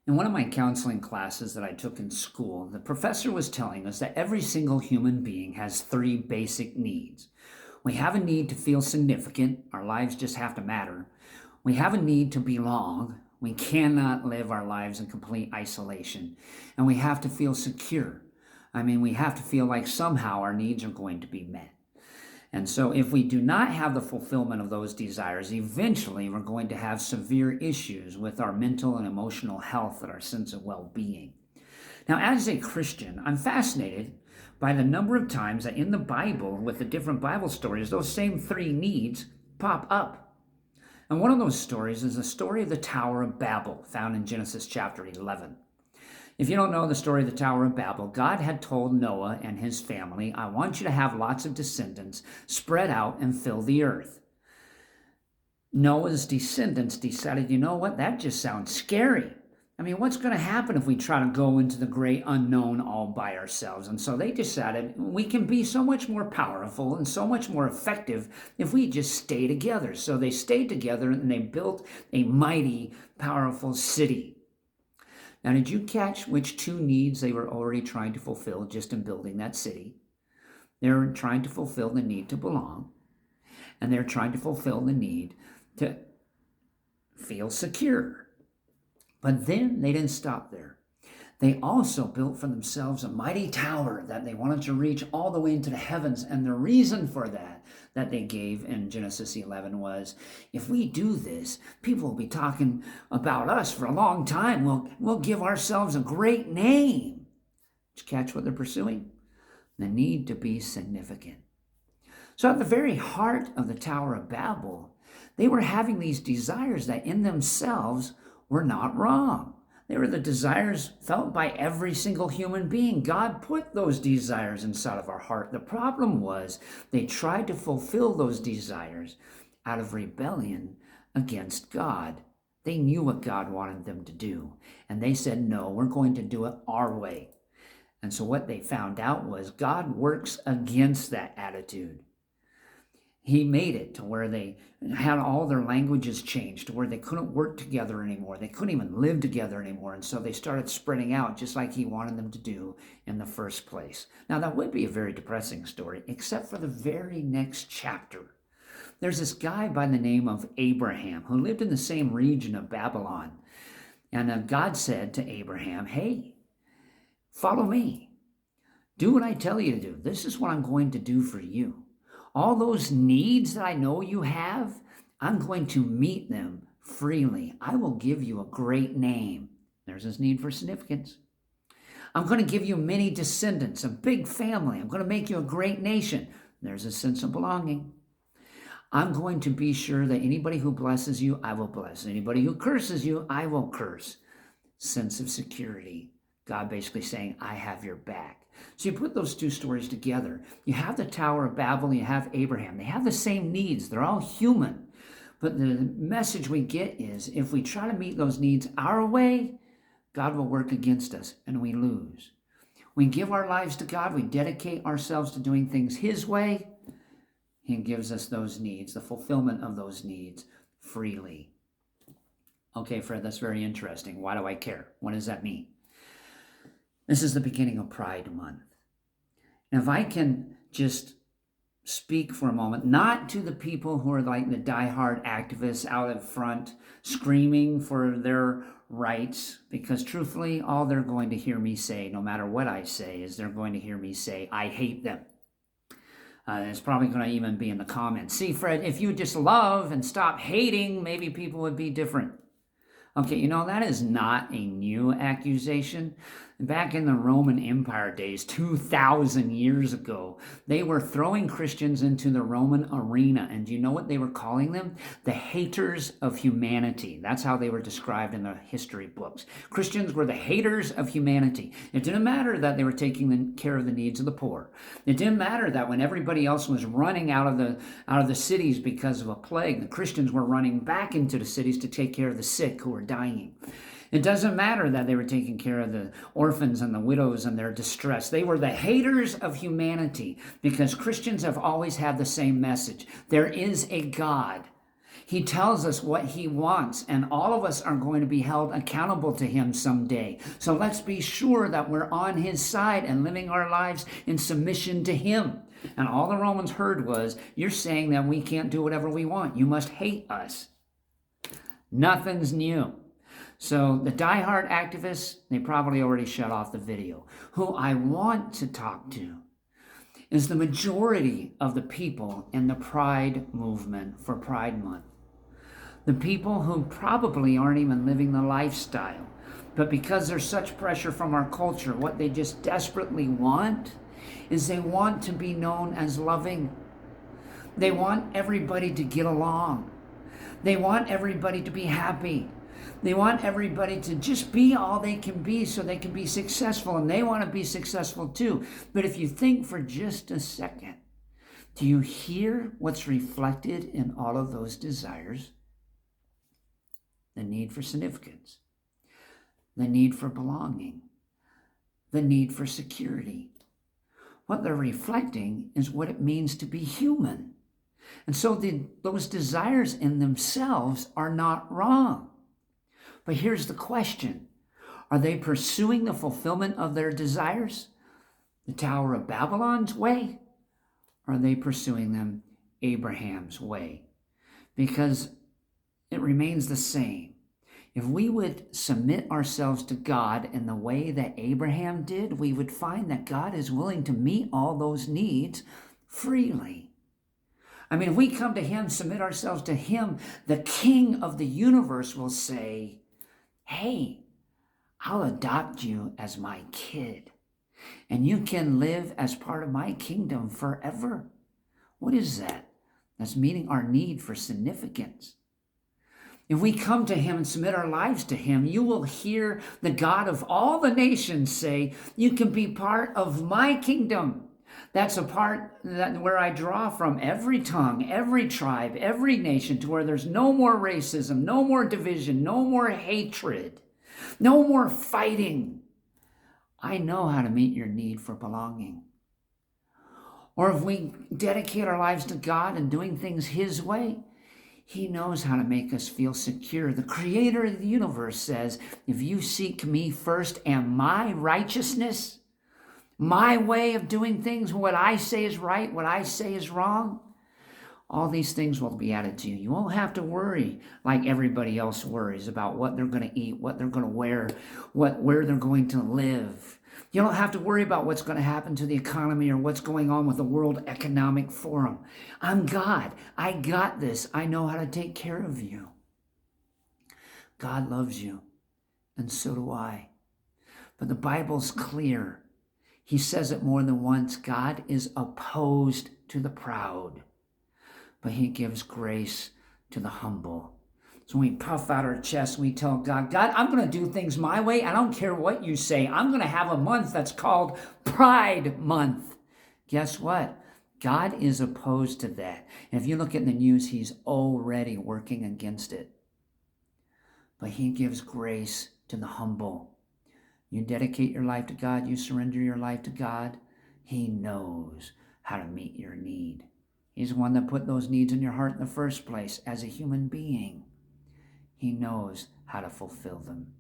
In one of my counseling classes that I took in school, the professor was telling us that every single human being has three basic needs. We have a need to feel significant. Our lives just have to matter. We have a need to belong. We cannot live our lives in complete isolation. And we have to feel secure. We have to feel like somehow our needs are going to be met. And so if we do not have the fulfillment of those desires, eventually we're going to have severe issues with our mental and emotional health and our sense of well-being. Now, as a Christian, I'm fascinated by the number of times that in the Bible, with the different Bible stories, those same three needs pop up. And one of those stories is the story of the Tower of Babel, found in Genesis chapter 11. If you don't know the story of the Tower of Babel, God had told Noah and his family, I want you to have lots of descendants, spread out and fill the earth. Noah's descendants decided, you know what, that just sounds scary. What's going to happen if we try to go into the great unknown all by ourselves? And so they decided we can be so much more powerful and so much more effective if we just stay together. So they stayed together and they built a mighty, powerful city. Now, did you catch which two needs they were already trying to fulfill just in building that city? They're trying to fulfill the need to belong, and they're trying to fulfill the need to feel secure. But then they didn't stop there. They also built for themselves a mighty tower that they wanted to reach all the way into the heavens. And the reason for that they gave in Genesis 11 was, if we do this, people will be talking about us for a long time. We'll give ourselves a great name. Did you catch what they're pursuing? The need to be significant. So at the very heart of the Tower of Babel, they were having these desires that in themselves were not wrong. They were the desires felt by every single human being. God put those desires inside of our heart. The problem was they tried to fulfill those desires out of rebellion against God. They knew what God wanted them to do. And they said, no, we're going to do it our way. And so what they found out was God works against that attitude. He made it to where they had all their languages changed, to where they couldn't work together anymore. They couldn't even live together anymore. And so they started spreading out just like he wanted them to do in the first place. Now, that would be a very depressing story, except for the very next chapter. There's this guy by the name of Abraham who lived in the same region of Babylon. And God said to Abraham, hey, follow me. Do what I tell you to do. This is what I'm going to do for you. All those needs that I know you have, I'm going to meet them freely. I will give you a great name. There's this need for significance. I'm going to give you many descendants, a big family. I'm going to make you a great nation. There's a sense of belonging. I'm going to be sure that anybody who blesses you, I will bless. Anybody who curses you, I will curse. Sense of security. God basically saying, I have your back. So you put those two stories together. You have the Tower of Babel, you have Abraham. They have the same needs. They're all human. But the message we get is, if we try to meet those needs our way, God will work against us and we lose. We give our lives to God. We dedicate ourselves to doing things his way. He gives us those needs, the fulfillment of those needs freely. Okay, Fred, that's very interesting. Why do I care? What does that mean? This is the beginning of Pride Month. And if I can just speak for a moment, not to the people who are like the diehard activists out in front screaming for their rights, because truthfully, all they're going to hear me say, no matter what I say, is they're going to hear me say, I hate them. It's probably going to even be in the comments. See, Fred, if you just love and stop hating, maybe people would be different. Okay, that is not a new accusation. Back in the Roman Empire days, 2,000 years ago, they were throwing Christians into the Roman arena. And do you know what they were calling them? The haters of humanity. That's how they were described in the history books. Christians were the haters of humanity. It didn't matter that they were taking care of the needs of the poor. It didn't matter that when everybody else was running out of the cities because of a plague, the Christians were running back into the cities to take care of the sick who were dying. It doesn't matter that they were taking care of the orphans and the widows and their distress. They were the haters of humanity, because Christians have always had the same message. There is a God. He tells us what he wants, and all of us are going to be held accountable to him someday. So let's be sure that we're on his side and living our lives in submission to him. And all the Romans heard was, you're saying that we can't do whatever we want. You must hate us. Nothing's new. So the diehard activists, they probably already shut off the video. Who I want to talk to is the majority of the people in the Pride movement for Pride Month. The people who probably aren't even living the lifestyle, but because there's such pressure from our culture, what they just desperately want is they want to be known as loving. They want everybody to get along. They want everybody to be happy. They want everybody to just be all they can be so they can be successful, and they want to be successful too. But if you think for just a second, do you hear what's reflected in all of those desires? The need for significance, the need for belonging, the need for security. What they're reflecting is what it means to be human. And so those desires in themselves are not wrong. But here's the question. Are they pursuing the fulfillment of their desires the Tower of Babylon's way? Or are they pursuing them Abraham's way? Because it remains the same. If we would submit ourselves to God in the way that Abraham did, we would find that God is willing to meet all those needs freely. I mean, if we come to him, submit ourselves to him, the King of the universe will say, hey, I'll adopt you as my kid, and you can live as part of my kingdom forever. What is that? That's meeting our need for significance. If we come to him and submit our lives to him, you will hear the God of all the nations say, you can be part of my kingdom. That's a part where I draw from every tongue, every tribe, every nation, to where there's no more racism, no more division, no more hatred, no more fighting. I know how to meet your need for belonging. Or if we dedicate our lives to God and doing things his way, he knows how to make us feel secure. The creator of the universe says, if you seek me first and my righteousness, my way of doing things, what I say is right, what I say is wrong, all these things will be added to you. You won't have to worry like everybody else worries about what they're going to eat, what they're going to wear, where they're going to live. You don't have to worry about what's going to happen to the economy or what's going on with the World Economic Forum. I'm God. I got this. I know how to take care of you. God loves you, and so do I. But the Bible's clear. He says it more than once. God is opposed to the proud, but he gives grace to the humble. So when we puff out our chest, we tell God, God, I'm going to do things my way. I don't care what you say. I'm going to have a month that's called Pride Month. Guess what? God is opposed to that. And if you look at the news, he's already working against it. But he gives grace to the humble. You dedicate your life to God, you surrender your life to God, he knows how to meet your need. He's the one that put those needs in your heart in the first place as a human being. He knows how to fulfill them.